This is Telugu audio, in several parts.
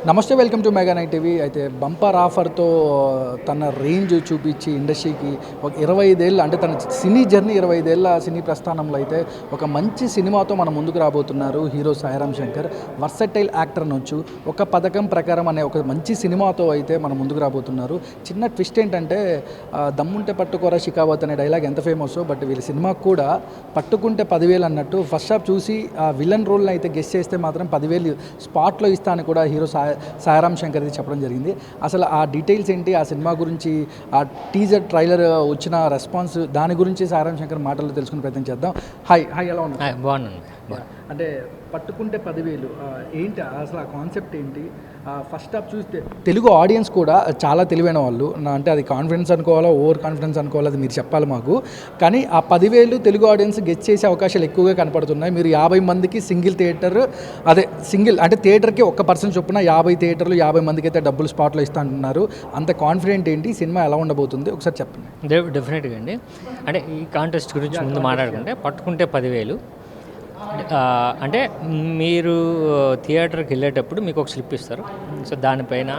నమస్తే, welcome to mega night TV. అయితే బంపర్ ఆఫర్తో తన రేంజ్ చూపించి ఇండస్ట్రీకి ఒక 25 ఏళ్ళు, అంటే తన సినీ జర్నీ 25 ఏళ్ళ సినీ ప్రస్థానంలో అయితే ఒక మంచి సినిమాతో మన ముందుకు రాబోతున్నారు hero Sairam Shankar. Versatile actor అనొచ్చు. ఒక పథకం ప్రకారం అనే ఒక మంచి సినిమాతో అయితే మన ముందుకు రాబోతున్నారు. చిన్న ట్విస్ట్ ఏంటంటే దమ్ముంటే పట్టుకోరా షికావత్ అనే డైలాగ్ ఎంత ఫేమస్, బట్ వీళ్ళ సినిమాకు కూడా పట్టుకుంటే 10,000 అన్నట్టు ఫస్ట్ హాఫ్ చూసి ఆ విలన్ రోల్ని అయితే గెస్ చేస్తే మాత్రం 10,000 స్పాట్లో ఇస్తాను కూడా హీరో సాయిరామ్ శంకర్ది చెప్పడం జరిగింది. అసలు ఆ డీటెయిల్స్ ఏంటి, ఆ సినిమా గురించి, ఆ టీజర్ ట్రైలర్ వచ్చిన రెస్పాన్స్, దాని గురించి సాయిరామ్ శంకర్ మాటల్లో తెలుసుకునే ప్రయత్నం చేద్దాం. హాయ్ ఎలా ఉన్నారు? బాగున్నాను. అంటే పట్టుకుంటే 10,000 ఏంటి అసలు, ఆ కాన్సెప్ట్ ఏంటి? ఫస్ట్ హాఫ్ చూస్తే తెలుగు ఆడియన్స్ కూడా చాలా తెలివైన వాళ్ళు, అంటే అది కాన్ఫిడెన్స్ అనుకోవాలా, ఓవర్ కాన్ఫిడెన్స్ అనుకోవాలా, అది మీరు చెప్పాలి మాకు. కానీ ఆ 10,000 తెలుగు ఆడియన్స్ గెస్ట్ చేసే అవకాశాలు ఎక్కువగా కనపడుతున్నాయి. మీరు 50 మందికి సింగిల్ థియేటర్, సింగిల్ అంటే థియేటర్కి 1% చొప్పున 50 థియేటర్లు 50 మందికి అయితే డబ్బులు స్పాట్లో ఇస్తా అంటున్నారు. అంత కాన్ఫిడెంట్ ఏంటి, సినిమా ఎలా ఉండబోతుంది ఒకసారి చెప్పండి. డెఫినెట్గా అండి. అంటే ఈ కాంటెస్ట్ గురించి ముందు మాట్లాడుకుంటే పట్టుకుంటే 10,000 అంటే మీరు థియేటర్కి వెళ్ళేటప్పుడు మీకు ఒక స్లిప్ ఇస్తారు. సో దానిపైన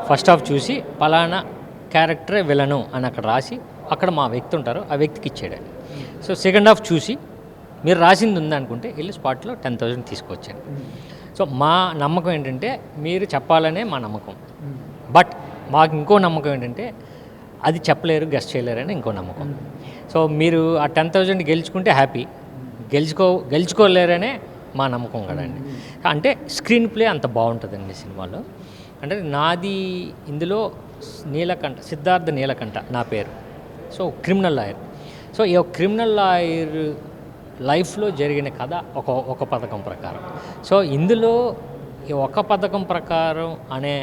ఫస్ట్ హాఫ్ చూసి పలానా క్యారెక్టరే విలను అని అక్కడ రాసి, అక్కడ మా వ్యక్తి ఉంటారు, ఆ వ్యక్తికి ఇచ్చేయడండి. సో సెకండ్ హాఫ్ చూసి మీరు రాసింది ఉందనుకుంటే వెళ్ళి స్పాట్లో 10,000 తీసుకొచ్చాను. సో మా నమ్మకం ఏంటంటే మీరు చెప్పాలనే మా నమ్మకం. బట్ మాకు ఇంకో నమ్మకం ఏంటంటే అది చెప్పలేరు, గెస్ట్ చేయలేరని ఇంకో నమ్మకం. సో మీరు ఆ 10,000 గెలుచుకుంటే హ్యాపీ, గెలుచుకోలేరనే మా నమ్మకం కదండి. అంటే స్క్రీన్ ప్లే అంత బాగుంటుందండి సినిమాలో. అంటే నాది ఇందులో సిద్ధార్థ నీలకంఠ నా పేరు. So criminal lawyer. సో ఈ క్రిమినల్ లాయర్ లైఫ్లో జరిగిన కథ ఒక పథకం ప్రకారం. సో ఇందులో ఈ ఒక పథకం ప్రకారం అనే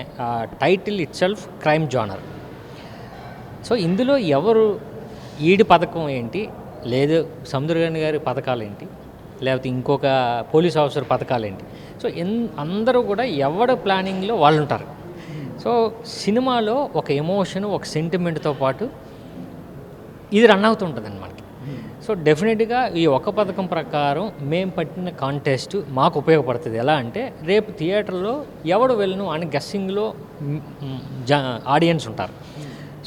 title it self crime genre. So ఇందులో ఎవరు ఈడి పథకం ఏంటి, లేదు సముద్రగని గారి పథకాలు ఏంటి, లేకపోతే ఇంకొక పోలీస్ ఆఫీసర్ పథకాలు ఏంటి, సో అందరూ కూడా ఎవడ ప్లానింగ్లో వాళ్ళు ఉంటారు. సో సినిమాలో ఒక ఎమోషన్, ఒక సెంటిమెంట్తో పాటు ఇది రన్ అవుతుంటుందండి మనకి. సో డెఫినెట్గా ఈ ఒక పథకం ప్రకారం మేము పట్టిన కాంటెస్ట్ మాకు ఉపయోగపడుతుంది. ఎలా అంటే రేపు థియేటర్లో ఎవడు వెళ్ళను అని గెస్సింగ్లో ఆడియన్స్ ఉంటారు.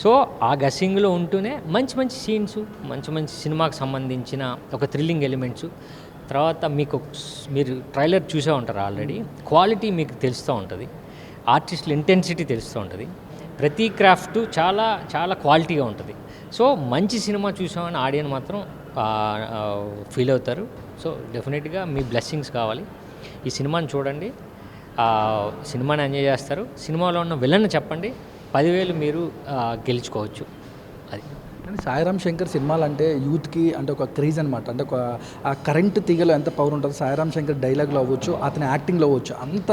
సో ఆ గెస్సింగ్లో ఉంటూనే మంచి మంచి సీన్స్, మంచి మంచి సినిమాకి సంబంధించిన ఒక థ్రిల్లింగ్ ఎలిమెంట్స్, తర్వాత మీరు ట్రైలర్ చూసే ఉంటారు ఆల్రెడీ, క్వాలిటీ మీకు తెలుస్తూ ఉంటుంది, ఆర్టిస్టుల ఇంటెన్సిటీ తెలుస్తూ ఉంటుంది, ప్రతి క్రాఫ్ట్ చాలా చాలా క్వాలిటీగా ఉంటుంది. సో మంచి సినిమా చూసామని ఆడియన్స్ మాత్రం ఫీల్ అవుతారు. సో డెఫినెట్గా మీ బ్లెస్సింగ్స్ కావాలి. ఈ సినిమాని చూడండి, సినిమాని ఎంజాయ్ చేస్తారు. సినిమాలో ఉన్న విలన్ చెప్పండి, 10,000 మీరు గెలుచుకోవచ్చు. అది కానీ సాయిరామ్ శంకర్ సినిమాలు అంటే యూత్కి అంటే ఒక క్రేజ్ అనమాట. అంటే ఒక ఆ కరెంటు తీగలో ఎంత పవర్ ఉంటుందో సాయిరామ్ శంకర్ డైలాగ్లో అవ్వచ్చు, అతని యాక్టింగ్లో అవ్వచ్చు, అంత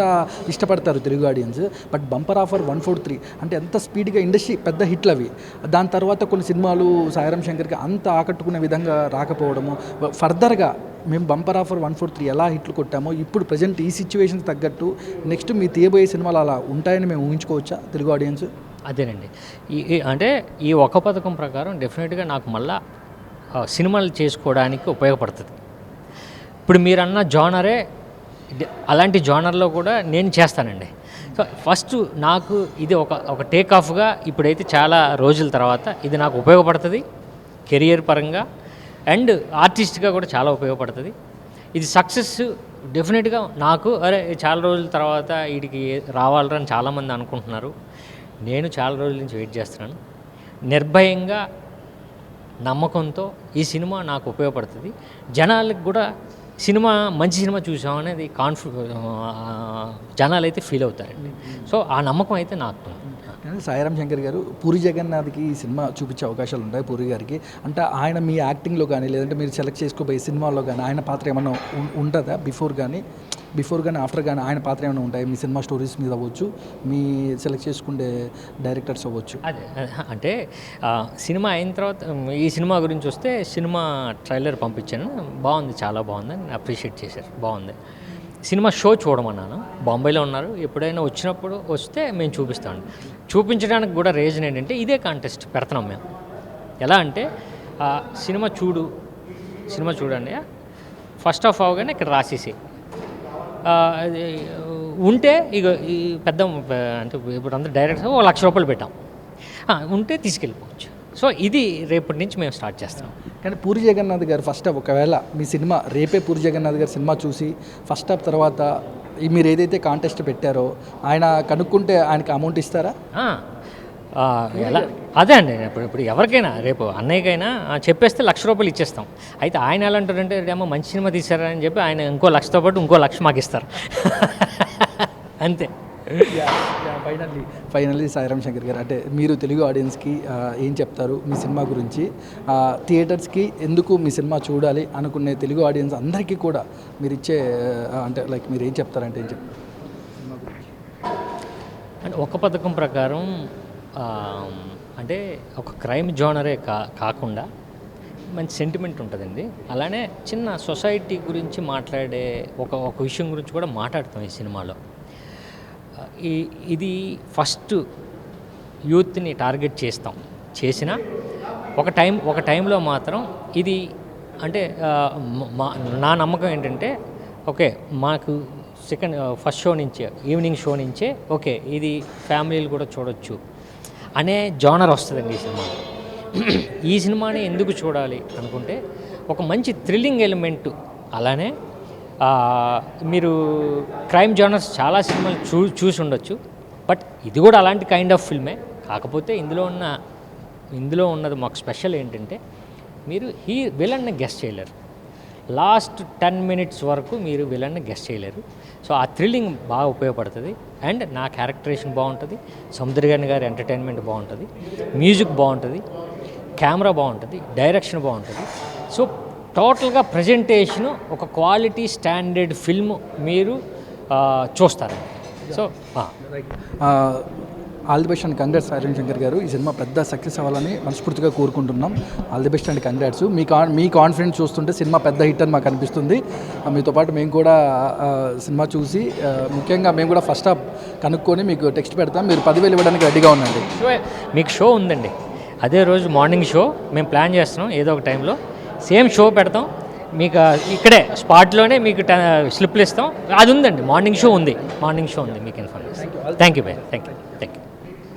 ఇష్టపడతారు Telugu audience. But bumper offer 143 అంటే ఎంత స్పీడ్గా ఇండస్ట్రీ పెద్ద హిట్లు అవి. దాని తర్వాత కొన్ని సినిమాలు సాయిరామ్ శంకర్కి అంత ఆకట్టుకునే విధంగా రాకపోవడము, ఫర్దర్గా మేము బంపర్ ఆఫర్ 143 ఎలా హిట్లు కొట్టామో ఇప్పుడు ప్రజెంట్ ఈ సిచ్యువేషన్స్ తగ్గట్టు నెక్స్ట్ మీ తీయబోయే సినిమాలు అలా ఉంటాయని మేము ఊహించుకోవచ్చా తెలుగు ఆడియన్స్? అదేనండి. అంటే ఈ ఒక పథకం ప్రకారం డెఫినెట్గా నాకు మళ్ళా సినిమాలు చేసుకోవడానికి ఉపయోగపడుతుంది. ఇప్పుడు మీరన్న జానరే, అలాంటి జానర్లో కూడా నేను చేస్తానండి. సో ఫస్ట్ నాకు ఇది ఒక టేక్ ఆఫ్గా ఇప్పుడైతే చాలా రోజుల తర్వాత ఇది నాకు ఉపయోగపడుతుంది, కెరియర్ పరంగా అండ్ ఆర్టిస్ట్గా కూడా చాలా ఉపయోగపడుతుంది. ఇది సక్సెస్ డెఫినెట్గా నాకు చాలా రోజుల తర్వాత వీడికి రావాలని చాలామంది అనుకుంటున్నారు. నేను చాలా రోజుల నుంచి వెయిట్ చేస్తున్నాను. నిర్భయంగా నమ్మకంతో ఈ సినిమా నాకు ఉపయోగపడుతుంది. జనాలకు కూడా మంచి సినిమా చూసాం అనేది జనాలు అయితే ఫీల్ అవుతారండి. సో ఆ నమ్మకం అయితే నాకు. సాయిరామ్ శంకర్ గారు పూరి జగన్నాథ్కి ఈ సినిమా చూపించే అవకాశాలు ఉంటాయి. పూరి గారికి అంటే ఆయన మీ యాక్టింగ్లో కానీ, లేదంటే మీరు సెలెక్ట్ చేసుకోబోయే సినిమాల్లో కానీ ఆయన పాత్ర ఏమైనా ఉంటుందా? బిఫోర్ కానీ ఆఫ్టర్ కానీ ఆయన పాత్ర ఏమైనా ఉంటాయి? మీ సినిమా స్టోరీస్ మీద అవ్వచ్చు, మీ సెలెక్ట్ చేసుకునే డైరెక్టర్స్ అవ్వచ్చు. అదే అంటే సినిమా అయిన తర్వాత ఈ సినిమా గురించి వస్తే సినిమా ట్రైలర్ పంపించాను, బాగుంది, చాలా బాగుందని అప్రిషియేట్ చేశారు, బాగుంది. సినిమా షో చూడమన్నాను, బాంబేలో ఉన్నారు, ఎప్పుడైనా వస్తే మేము చూపిస్తామండి. చూపించడానికి కూడా రీజన్ ఏంటంటే ఇదే కాంటెస్ట్ పెడుతున్నాం మేము. ఎలా అంటే సినిమా చూడండి, ఫస్ట్ హాఫ్ అవగానే ఇక్కడ రాసేసి ఉంటే ఇక ఈ పెద్ద అంటే ఇప్పుడు అందరూ డైరెక్ట్గా ఒక ₹1,00,000 పెట్టాం, ఉంటే తీసుకెళ్ళిపోవచ్చు. సో ఇది రేపటి నుంచి మేము స్టార్ట్ చేస్తాం. కానీ పూరి జగన్నాథ్ గారు ఫస్ట్ హాఫ్, ఒకవేళ మీ సినిమా రేపే పూరి జగన్నాథ్ గారు సినిమా చూసి ఫస్ట్ హాఫ్ తర్వాత మీరు ఏదైతే కాంటెస్ట్ పెట్టారో ఆయన కనుక్కుంటే ఆయనకి అమౌంట్ ఇస్తారా? ఎలా అదే అండి, ఇప్పుడు ఎవరికైనా రేపు అన్నయ్యకైనా చెప్పేస్తే ₹1,00,000 ఇచ్చేస్తాం. అయితే ఆయన ఎలా అంటారంటే ఏమో మంచి సినిమా తీశారా అని చెప్పి ఆయన ఇంకో 1,00,000తో పాటు ఇంకో 1,00,000 మాకు ఇస్తారు. అంతే. ఫైనల్లీ సాయిరామ్ శంకర్ గారు, అంటే మీరు తెలుగు ఆడియన్స్కి ఏం చెప్తారు మీ సినిమా గురించి? థియేటర్స్కి ఎందుకు మీ సినిమా చూడాలి అనుకునే తెలుగు ఆడియన్స్ అందరికీ కూడా మీరు ఇచ్చే అంటే లైక్ మీరు ఏం చెప్తారంటే ఏం చెప్తారు సినిమా గురించి? అంటే ఒక పథకం ప్రకారం అంటే ఒక క్రైమ్ జోనరే కాకుండా మంచి సెంటిమెంట్ ఉంటుందండి. అలానే చిన్న సొసైటీ గురించి మాట్లాడే ఒక విషయం గురించి కూడా మాట్లాడతాం ఈ సినిమాలో. ఇది ఫస్ట్ యూత్ని టార్గెట్ చేసిన ఒక టైంలో మాత్రం ఇది అంటే నా నమ్మకం ఏంటంటే ఓకే మాకు ఫస్ట్ షో నుంచే ఈవినింగ్ షో నుంచే ఓకే ఇది ఫ్యామిలీలు కూడా చూడొచ్చు అనే జోనర్ వస్తుందండి ఈ సినిమా. ఈ సినిమాని ఎందుకు చూడాలి అనుకుంటే ఒక మంచి థ్రిల్లింగ్ ఎలిమెంటు, అలానే మీరు క్రైమ్ జోనర్స్ చాలా సినిమాలు చూసి ఉండొచ్చు, బట్ ఇది కూడా అలాంటి కైండ్ ఆఫ్ ఫిల్మే. కాకపోతే ఇందులో ఉన్నది మాకు స్పెషల్ ఏంటంటే మీరు విలన్ని గెస్ట్ చేయలేరు. లాస్ట్ 10 minutes వరకు మీరు విలన్ని గెస్ట్ చేయలేరు. సో ఆ థ్రిల్లింగ్ బాగా ఉపయోగపడుతుంది. అండ్ నా క్యారెక్టరేషన్ బాగుంటుంది, సముద్రగాని గారి ఎంటర్టైన్మెంట్ బాగుంటుంది, మ్యూజిక్ బాగుంటుంది, కెమెరా బాగుంటుంది, డైరెక్షన్ బాగుంటుంది. సో టోటల్గా ప్రజెంటేషను ఒక క్వాలిటీ స్టాండర్డ్ ఫిల్మ్ మీరు చూస్తారు. So all the best and congrats Sairam Shankar గారు. ఈ సినిమా పెద్ద సక్సెస్ అవ్వాలని మనస్ఫూర్తిగా కోరుకుంటున్నాం. All the best and congrats. Me confidence చూస్తుంటే సినిమా పెద్ద హిట్ అని మాకు అనిపిస్తుంది. మీతో పాటు మేము కూడా సినిమా చూసి ముఖ్యంగా మేము కూడా ఫస్ట్ హాఫ్ కనుక్కొని మీకు టెక్స్ట్ పెడతాం. మీరు 10,000 ఇవ్వడానికి రెడీగా ఉండండి. మీకు షో ఉందండి, అదే రోజు మార్నింగ్ షో మేము ప్లాన్ చేస్తున్నాం. ఏదో ఒక టైంలో సేమ్ షో పెడతాం మీకు, ఇక్కడే స్పాట్లోనే మీకు స్లిప్లు ఇస్తాం. అది ఉందండి, మార్నింగ్ షో ఉంది మీకు information. Thank you bye, thank you.